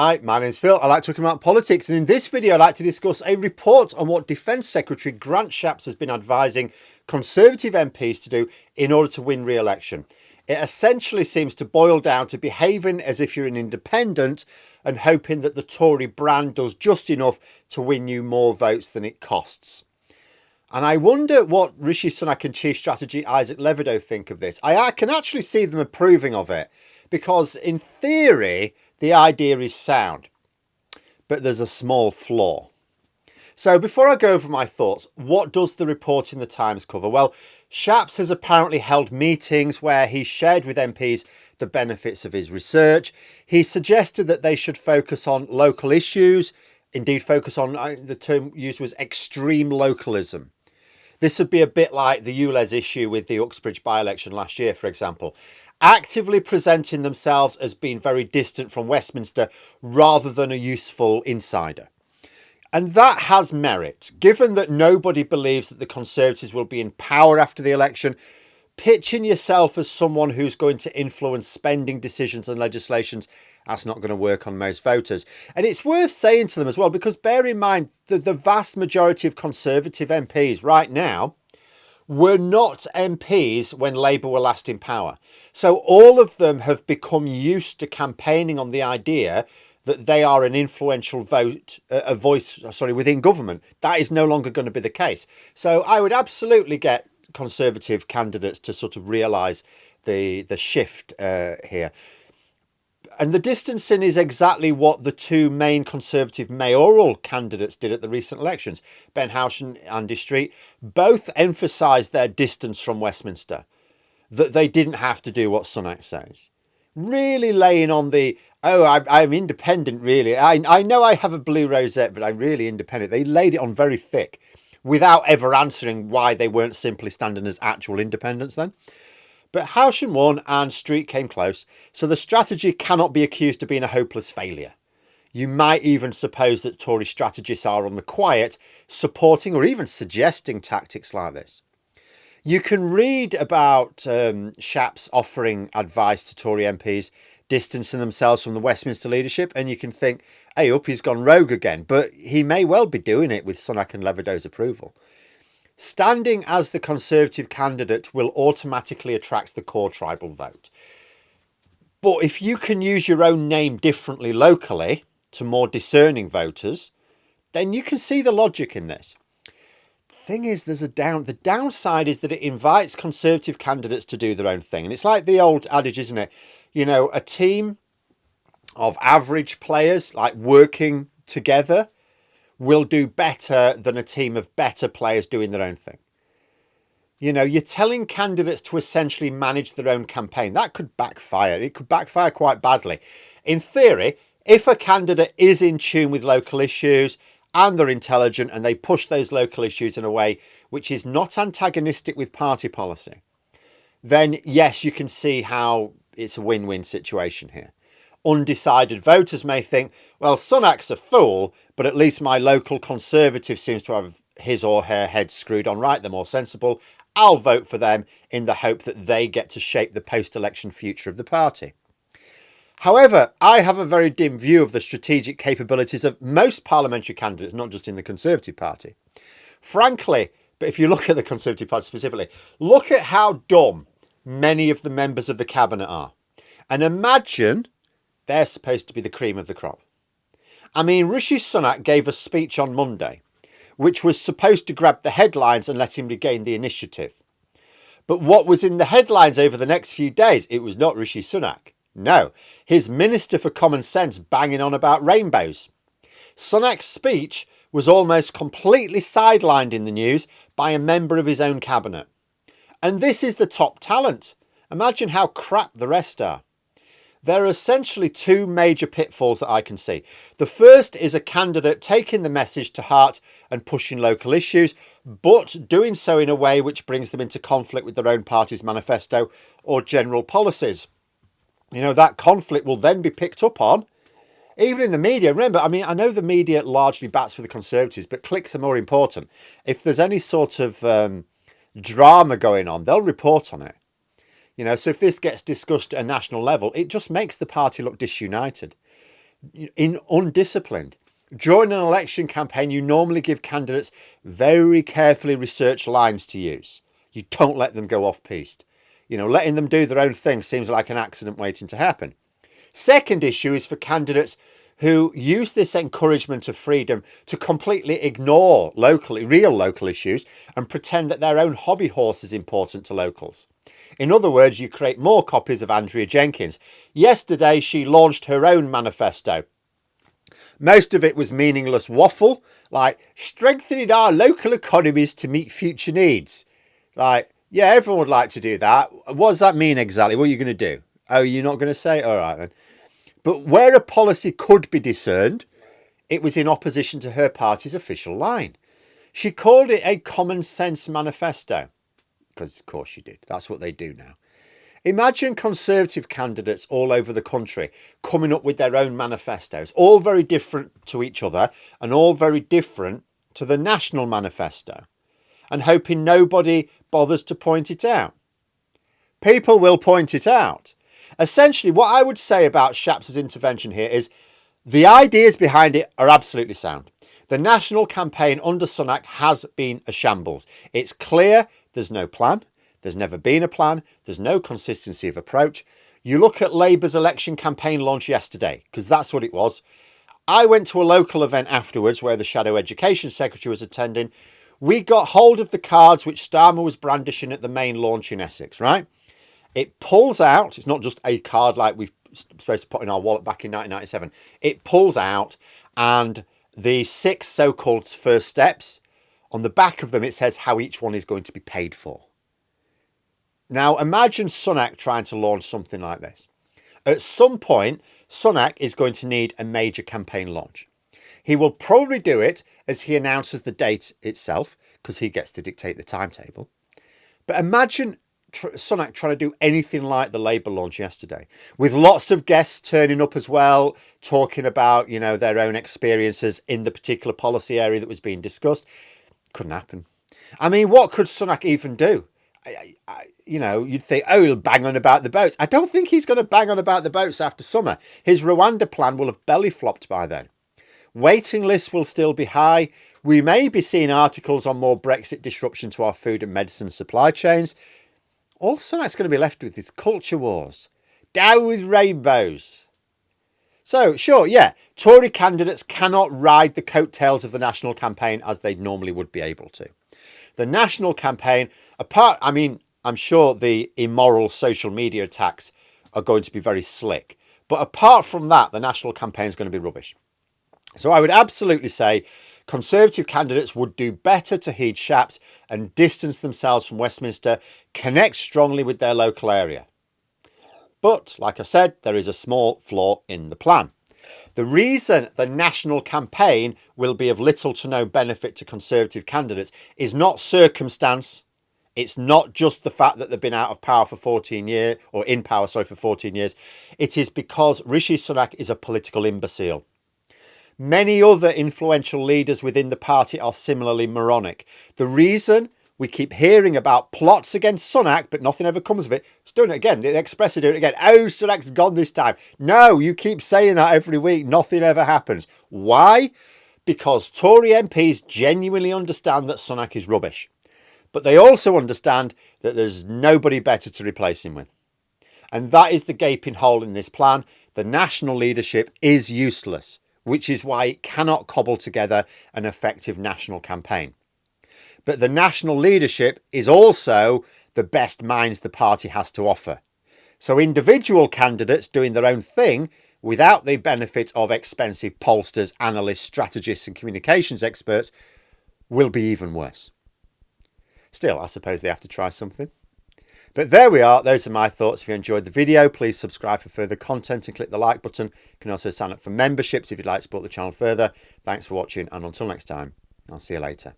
Hi, my name's Phil. I like talking about politics, and in this video I'd like to discuss a report on what Defence Secretary Grant Shapps has been advising Conservative MPs to do in order to win re-election. It essentially seems to boil down to behaving as if you're an independent and hoping that the Tory brand does just enough to win you more votes than it costs. And I wonder what Rishi Sunak and Chief Strategy Isaac Levidow think of this. I can actually see them approving of it because in theory, the idea is sound, but there's a small flaw. So before I go over my thoughts, what does the report in the Times cover? Well, Shapps has apparently held meetings where he shared with MPs the benefits of his research. He suggested that they should focus on local issues, indeed focus on, the term used was extreme localism. This would be a bit like the ULEZ issue with the Uxbridge by-election last year, for example. Actively presenting themselves as being very distant from Westminster rather than a useful insider. And that has merit. Given that nobody believes that the Conservatives will be in power after the election, pitching yourself as someone who's going to influence spending decisions and legislations, that's not going to work on most voters. And it's worth saying to them as well, because bear in mind that the vast majority of Conservative MPs right now were not MPs when Labour were last in power. So all of them have become used to campaigning on the idea that they are an influential voice within government. That is no longer going to be the case. So I would absolutely get Conservative candidates to sort of realise the shift here. And the distancing is exactly what the two main Conservative mayoral candidates did at the recent elections. Ben Housh and Andy Street both emphasised their distance from Westminster, that they didn't have to do what Sunak says. Really laying on the, I'm independent, really. I know I have a blue rosette, but I'm really independent. They laid it on very thick without ever answering why they weren't simply standing as actual independents then. But Housham won and Street came close, so the strategy cannot be accused of being a hopeless failure. You might even suppose that Tory strategists are on the quiet, supporting or even suggesting tactics like this. You can read about Shapps offering advice to Tory MPs, distancing themselves from the Westminster leadership, and you can think, hey up, he's gone rogue again, but he may well be doing it with Sunak and Levidow's approval. Standing as the Conservative candidate will automatically attract the core tribal vote. But if you can use your own name differently locally to more discerning voters, then you can see the logic in this. Thing is, there's the downside is that it invites Conservative candidates to do their own thing. And it's like the old adage, isn't it? You know, a team of average players like working together will do better than a team of better players doing their own thing. You know, you're telling candidates to essentially manage their own campaign. That could backfire. It could backfire quite badly. In theory, if a candidate is in tune with local issues and they're intelligent and they push those local issues in a way which is not antagonistic with party policy, then yes, you can see how it's a win-win situation here. Undecided voters may think, well, Sunak's a fool, but at least my local Conservative seems to have his or her head screwed on right. They're more sensible. I'll vote for them in the hope that they get to shape the post-election future of the party. However, I have a very dim view of the strategic capabilities of most parliamentary candidates, not just in the Conservative Party. Frankly, but if you look at the Conservative Party specifically, look at how dumb many of the members of the cabinet are. And imagine they're supposed to be the cream of the crop. I mean, Rishi Sunak gave a speech on Monday, which was supposed to grab the headlines and let him regain the initiative. But what was in the headlines over the next few days? It was not Rishi Sunak. No, his Minister for Common Sense banging on about rainbows. Sunak's speech was almost completely sidelined in the news by a member of his own cabinet. And this is the top talent. Imagine how crap the rest are. There are essentially two major pitfalls that I can see. The first is a candidate taking the message to heart and pushing local issues, but doing so in a way which brings them into conflict with their own party's manifesto or general policies. You know, that conflict will then be picked up on, even in the media. Remember, I mean, I know the media largely bats for the Conservatives, but clicks are more important. If there's any sort of drama going on, they'll report on it. You know, so if this gets discussed at a national level, it just makes the party look disunited. undisciplined. During an election campaign, you normally give candidates very carefully researched lines to use. You don't let them go off-piste. Letting them do their own thing seems like an accident waiting to happen. Second issue is for candidates who use this encouragement of freedom to completely ignore real local issues and pretend that their own hobby horse is important to locals. In other words, you create more copies of Andrea Jenkyns. Yesterday, she launched her own manifesto. Most of it was meaningless waffle, like strengthening our local economies to meet future needs. Like, yeah, everyone would like to do that. What does that mean exactly? What are you going to do? Oh, you're not going to say? All right, then. But where a policy could be discerned, it was in opposition to her party's official line. She called it a common sense manifesto. Because, of course, she did. That's what they do now. Imagine Conservative candidates all over the country coming up with their own manifestos, all very different to each other and all very different to the National Manifesto, and hoping nobody bothers to point it out. People will point it out. Essentially, what I would say about Shapps' intervention here is the ideas behind it are absolutely sound. The national campaign under Sunak has been a shambles. It's clear there's no plan. There's never been a plan. There's no consistency of approach. You look at Labour's election campaign launch yesterday, because that's what it was. I went to a local event afterwards where the Shadow Education Secretary was attending. We got hold of the cards which Starmer was brandishing at the main launch in Essex, right? It pulls out. It's not just a card like we're supposed to put in our wallet back in 1997. It pulls out, and the 6 so-called first steps, on the back of them it says how each one is going to be paid for. Now, imagine Sunak trying to launch something like this. At some point, Sunak is going to need a major campaign launch. He will probably do it as he announces the date itself, because he gets to dictate the timetable. But imagine Sunak trying to do anything like the Labour launch yesterday, with lots of guests turning up as well, talking about, their own experiences in the particular policy area that was being discussed. Couldn't happen. I mean, what could Sunak even do? You'd think, oh, he'll bang on about the boats. I don't think he's going to bang on about the boats after summer. His Rwanda plan will have belly flopped by then. Waiting lists will still be high. We may be seeing articles on more Brexit disruption to our food and medicine supply chains. All Sunak's going to be left with is culture wars. Down with rainbows. So, sure, yeah, Tory candidates cannot ride the coattails of the national campaign as they normally would be able to. The national campaign, I'm sure the immoral social media attacks are going to be very slick. But apart from that, the national campaign is going to be rubbish. So I would absolutely say Conservative candidates would do better to heed Shapps and distance themselves from Westminster, connect strongly with their local area. But, like I said, there is a small flaw in the plan. The reason the national campaign will be of little to no benefit to Conservative candidates is not circumstance. It's not just the fact that they've been out of power for 14 years, or in power, for 14 years. It is because Rishi Sunak is a political imbecile. Many other influential leaders within the party are similarly moronic. The reason we keep hearing about plots against Sunak, but nothing ever comes of it. It's doing it again. The Express are doing it again. Oh, Sunak's gone this time. No, you keep saying that every week. Nothing ever happens. Why? Because Tory MPs genuinely understand that Sunak is rubbish. But they also understand that there's nobody better to replace him with. And that is the gaping hole in this plan. The national leadership is useless, which is why it cannot cobble together an effective national campaign. But the national leadership is also the best minds the party has to offer. So individual candidates doing their own thing without the benefit of expensive pollsters, analysts, strategists and communications experts will be even worse. Still, I suppose they have to try something. But there we are. Those are my thoughts. If you enjoyed the video, please subscribe for further content and click the like button. You can also sign up for memberships if you'd like to support the channel further. Thanks for watching, and until next time, I'll see you later.